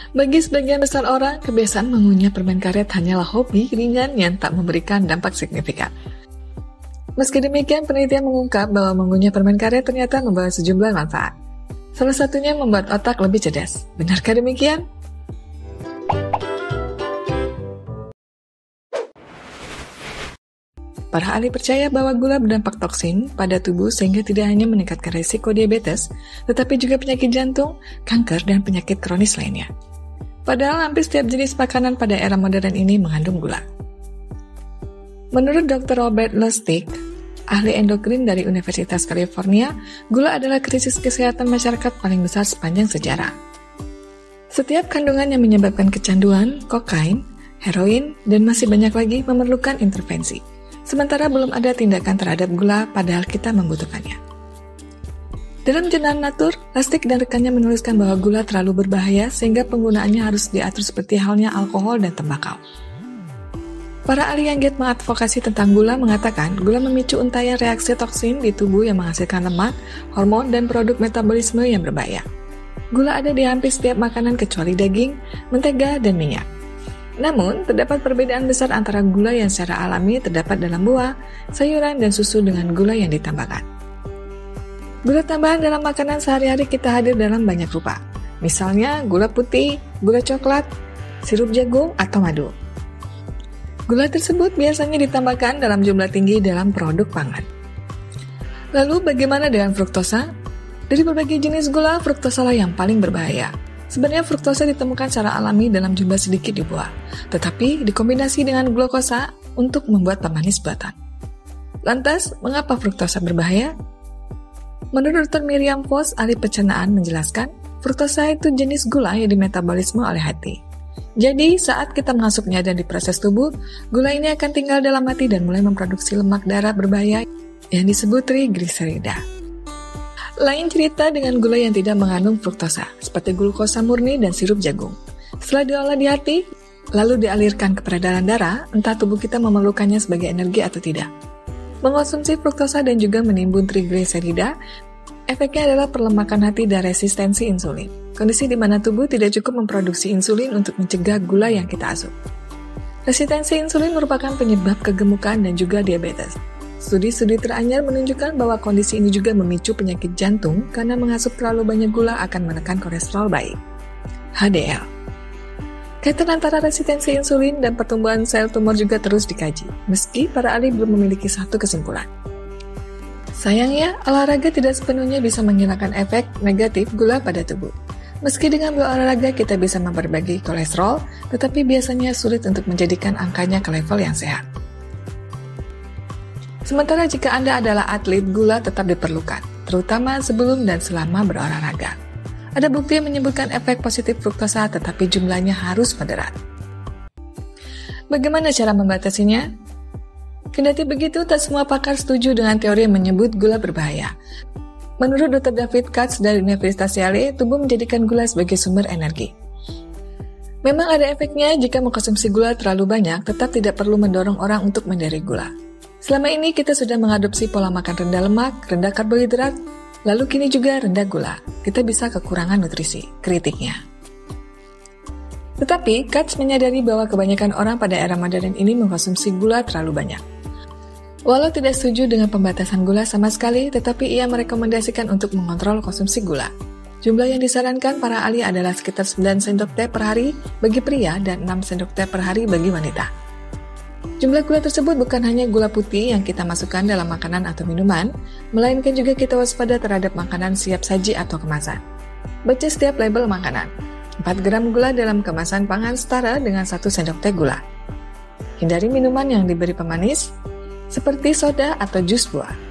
Bagi sebagian besar orang, kebiasaan mengunyah permen karet hanyalah hobi ringan yang tak memberikan dampak signifikan. Meski demikian, penelitian mengungkap bahwa mengunyah permen karet ternyata membawa sejumlah manfaat. Salah satunya membuat otak lebih cerdas. Benarkah demikian? Para ahli percaya bahwa gula berdampak toksin pada tubuh sehingga tidak hanya meningkatkan risiko diabetes, tetapi juga penyakit jantung, kanker, dan penyakit kronis lainnya. Padahal hampir setiap jenis makanan pada era modern ini mengandung gula. Menurut Dr. Robert Lustig, ahli endokrin dari Universitas California, gula adalah krisis kesehatan masyarakat paling besar sepanjang sejarah. Setiap kandungan yang menyebabkan kecanduan, kokain, heroin, dan masih banyak lagi memerlukan intervensi. Sementara belum ada tindakan terhadap gula padahal kita membutuhkannya. Dalam jurnal Nature, Lustig dan rekannya menuliskan bahwa gula terlalu berbahaya sehingga penggunaannya harus diatur seperti halnya alkohol dan tembakau. Para ahli yang giat mengadvokasi tentang gula mengatakan gula memicu untayan reaksi toksin di tubuh yang menghasilkan lemak, hormon, dan produk metabolisme yang berbahaya. Gula ada di hampir setiap makanan kecuali daging, mentega, dan minyak. Namun, terdapat perbedaan besar antara gula yang secara alami terdapat dalam buah, sayuran, dan susu dengan gula yang ditambahkan. Gula tambahan dalam makanan sehari-hari kita hadir dalam banyak rupa. Misalnya, gula putih, gula coklat, sirup jagung, atau madu. Gula tersebut biasanya ditambahkan dalam jumlah tinggi dalam produk pangan. Lalu, bagaimana dengan fruktosa? Dari berbagai jenis gula, fruktosa lah yang paling berbahaya. Sebenarnya fruktosa ditemukan secara alami dalam jumlah sedikit di buah, tetapi dikombinasi dengan glukosa untuk membuat pemanis buatan. Lantas, mengapa fruktosa berbahaya? Menurut Dr. Miriam Voss, ahli pencernaan menjelaskan, fruktosa itu jenis gula yang dimetabolisme oleh hati. Jadi, saat kita mengasupnya dan diproses tubuh, gula ini akan tinggal dalam hati dan mulai memproduksi lemak darah berbahaya yang disebut trigliserida. Lain cerita dengan gula yang tidak mengandung fruktosa, seperti glukosa murni dan sirup jagung. Setelah diolah di hati, lalu dialirkan ke peredaran darah, entah tubuh kita memerlukannya sebagai energi atau tidak. Mengonsumsi fruktosa dan juga menimbun trigliserida, efeknya adalah perlemakan hati dan resistensi insulin. Kondisi di mana tubuh tidak cukup memproduksi insulin untuk mencegah gula yang kita asup. Resistensi insulin merupakan penyebab kegemukan dan juga diabetes. Studi-studi teranyar menunjukkan bahwa kondisi ini juga memicu penyakit jantung karena mengasup terlalu banyak gula akan menekan kolesterol baik. HDL. Kaitan antara resistensi insulin dan pertumbuhan sel tumor juga terus dikaji, meski para ahli belum memiliki satu kesimpulan. Sayangnya, olahraga tidak sepenuhnya bisa menghilangkan efek negatif gula pada tubuh. Meski dengan berolahraga kita bisa memperbaiki kolesterol, tetapi biasanya sulit untuk menjadikan angkanya ke level yang sehat. Sementara jika Anda adalah atlet, gula tetap diperlukan, terutama sebelum dan selama berolahraga. Ada bukti yang menyebutkan efek positif fruktosa, tetapi jumlahnya harus moderat. Bagaimana cara membatasinya? Kendati begitu, tak semua pakar setuju dengan teori yang menyebut gula berbahaya. Menurut Dr. David Katz dari Universitas Yale, tubuh menjadikan gula sebagai sumber energi. Memang ada efeknya jika mengkonsumsi gula terlalu banyak, tetap tidak perlu mendorong orang untuk menghindari gula. Selama ini kita sudah mengadopsi pola makan rendah lemak, rendah karbohidrat, lalu kini juga rendah gula. Kita bisa kekurangan nutrisi, kritiknya. Tetapi, Katz menyadari bahwa kebanyakan orang pada era modern ini mengkonsumsi gula terlalu banyak. Walau tidak setuju dengan pembatasan gula sama sekali, tetapi ia merekomendasikan untuk mengontrol konsumsi gula. Jumlah yang disarankan para ahli adalah sekitar 9 sendok teh per hari bagi pria dan 6 sendok teh per hari bagi wanita. Jumlah gula tersebut bukan hanya gula putih yang kita masukkan dalam makanan atau minuman, melainkan juga kita waspada terhadap makanan siap saji atau kemasan. Baca setiap label makanan. 4 gram gula dalam kemasan pangan setara dengan 1 sendok teh gula. Hindari minuman yang diberi pemanis, seperti soda atau jus buah.